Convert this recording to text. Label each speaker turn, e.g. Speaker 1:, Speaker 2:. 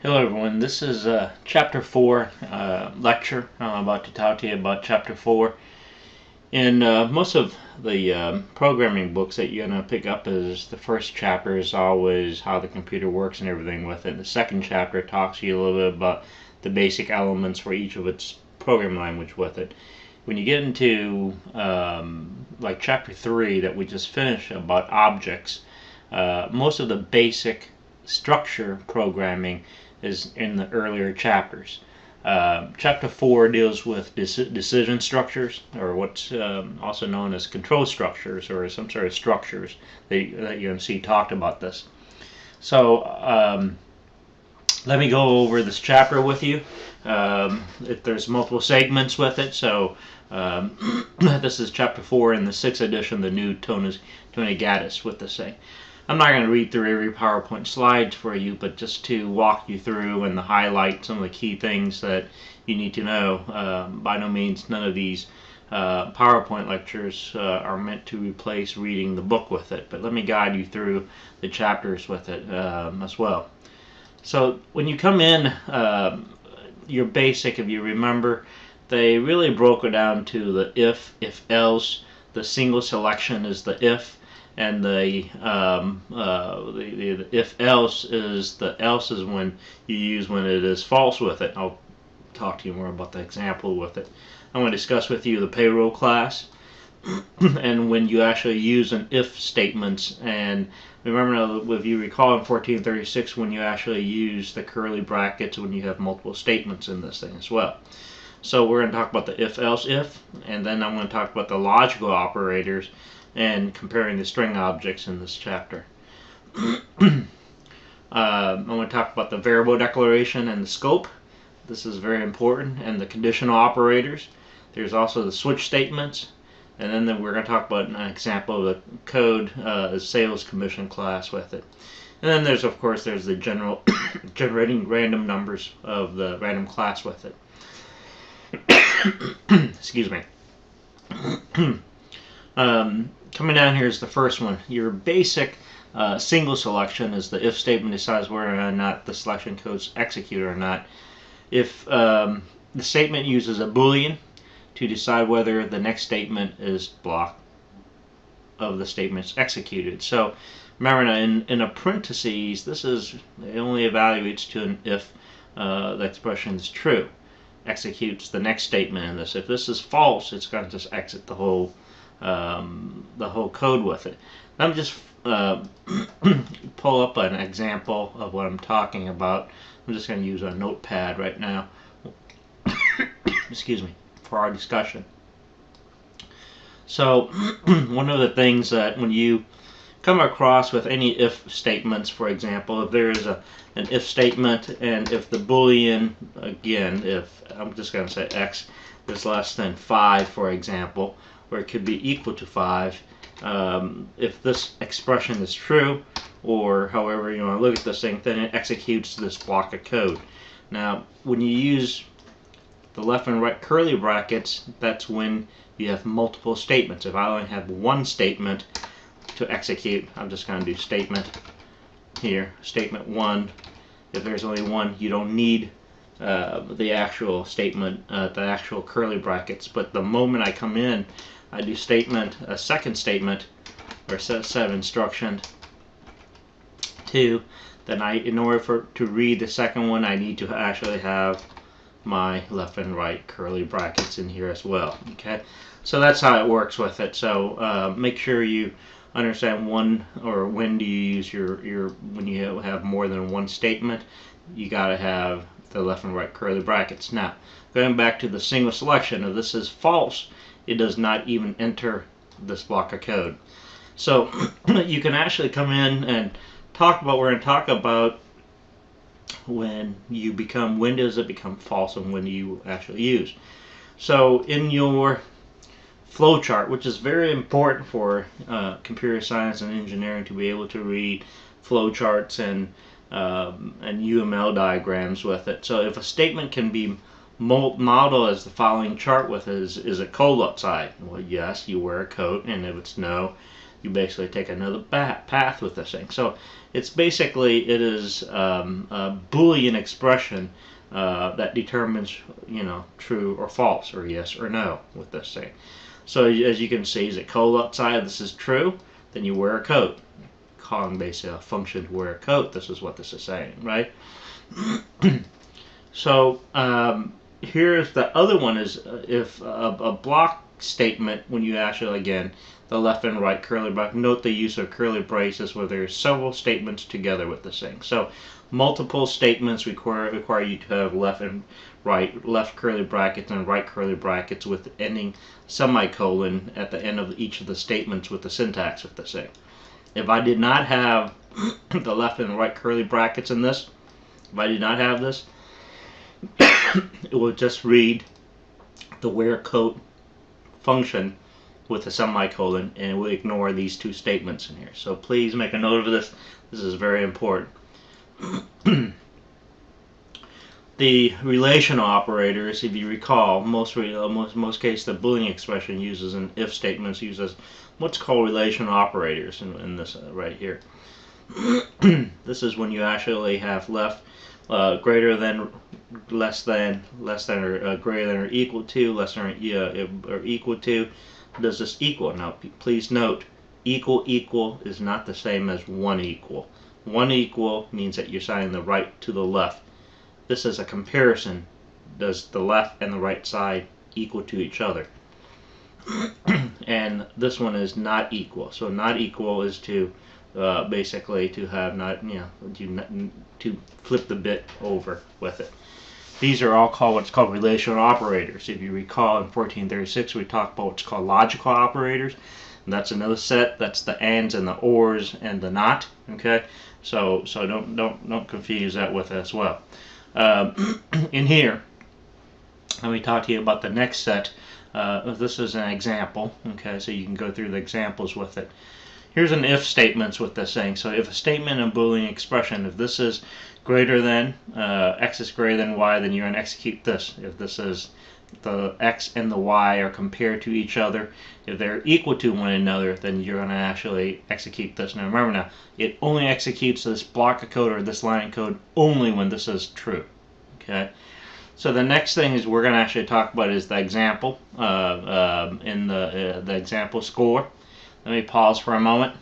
Speaker 1: Hello everyone, this is Chapter 4 lecture. I'm about to talk to you about Chapter 4. In most of the programming books that you're going to pick up, is the first chapter is always how the computer works and everything with it. The second chapter talks to you a little bit about the basic elements for each of its programming language with it. When you get into like Chapter 3 that we just finished about objects, most of the basic structure programming is in the earlier chapters. Chapter 4 deals with decision structures, or what's also known as control structures, or some sort of structures that you're going to see talked about this. So let me go over this chapter with you. There's multiple segments with it, so this is Chapter 4 in the 6th edition, the new Tony Gaddis with this thing. I'm not going to read through every PowerPoint slide for you, but just to walk you through and to highlight some of the key things that you need to know. By no means, none of these PowerPoint lectures are meant to replace reading the book with it, but let me guide you through the chapters with it as well. So when you come in, your basic, if you remember, they really broke it down to the if, else. The single selection is the if, and the if else is when you use when it is false with it. I'll talk to you more about the example with it. I'm going to discuss with you the payroll class and when you actually use an if statements. And remember, if you recall in 1436, when you actually use the curly brackets when you have multiple statements in this thing as well. So we're going to talk about the if else if, and then I'm going to talk about the logical operators and comparing the string objects in this chapter. I'm going to talk about the variable declaration and the scope. This is very important, and the conditional operators. There's also the switch statements, and then we're going to talk about an example of the code sales commission class with it. And then there's, of course, there's the general generating random numbers of the random class with it. Excuse me. Coming down here is the first one. Your basic single selection is the if statement decides whether or not the selection code's executed or not. If the statement uses a Boolean to decide whether the next statement is block of the statements executed. So remember, in a parentheses, this is, it only evaluates to an if the expression is true. Executes the next statement in this. If this is false, it's going to just exit the whole code with it. Let me just pull up an example of what I'm talking about. I'm just going to use a notepad right now. Excuse me, for our discussion. So one of the things that when you come across with any if statements, for example, if there is an if statement, and if the Boolean, again, if I'm just going to say x is less than 5, for example, or it could be equal to 5, if this expression is true, or however you want to look at this thing, then it executes this block of code. Now, when you use the left and right curly brackets, that's when you have multiple statements. If I only have one statement to execute, I'm just going to do statement here, statement 1. If there's only one, you don't need the actual statement, the actual curly brackets. But the moment I come in, I do statement, a second statement, or set of instruction 2, then in order to read the second one, I need to actually have my left and right curly brackets in here as well. Okay, so that's how it works with it. So make sure you understand when do you use when you have more than one statement, you got to have the left and right curly brackets. Now, going back to the single selection, if this is false, it does not even enter this block of code. So you can actually come in and talk about, we're going to talk about when does it become false and when do you actually use. So in your flowchart, which is very important for computer science and engineering to be able to read flowcharts and UML diagrams with it. So if a statement can be modeled as the following chart with it, is it cold outside? Well, yes, you wear a coat, and if it's no, you basically take another path with this thing. So it's basically, it is a Boolean expression that determines, true or false, or yes or no with this thing. So as you can see, is it cold outside? This is true. Then you wear a coat. Calling basically a function to wear a coat. This is what this is saying, right? So here's the other one, is if a block statement, when you actually, again, the left and right curly bracket, note the use of curly braces where there's several statements together with this thing. So multiple statements require you to have left and right, left curly brackets and right curly brackets with ending semicolon at the end of each of the statements with the syntax of this thing. If I did not have the left and right curly brackets in this, if I did not have this, it will just read the where coat function with a semicolon, and it will ignore these two statements in here. So please make a note of this. This is very important. The relational operators, if you recall, most cases the Boolean expression uses an if statements, uses what's called relational operators in this right here. This is when you actually have left greater than, less than, or greater than or equal to, less than or equal to. Does this equal? Now please note, equal is not the same as one equal. One equal means that you're assigning the right to the left. This is a comparison. Does the left and the right side equal to each other? And this one is not equal. So not equal is to basically to have not, to flip the bit over with it. These are all called what's called relational operators. If you recall, in 1436 we talked about what's called logical operators, and that's another set. That's the ands and the ors and the not. Okay, so don't confuse that with it as well. In here, let me talk to you about the next set. This is an example. Okay, so you can go through the examples with it. Here's an if statements with this thing. So if a statement in a Boolean expression, if this is greater than, x is greater than y, then you're going to execute this. If this is the x and the y are compared to each other, if they're equal to one another, then you're going to actually execute this. Now remember, now it only executes this block of code or this line of code only when this is true. Okay. So the next thing is we're going to actually talk about is the example in the example score. Let me pause for a moment.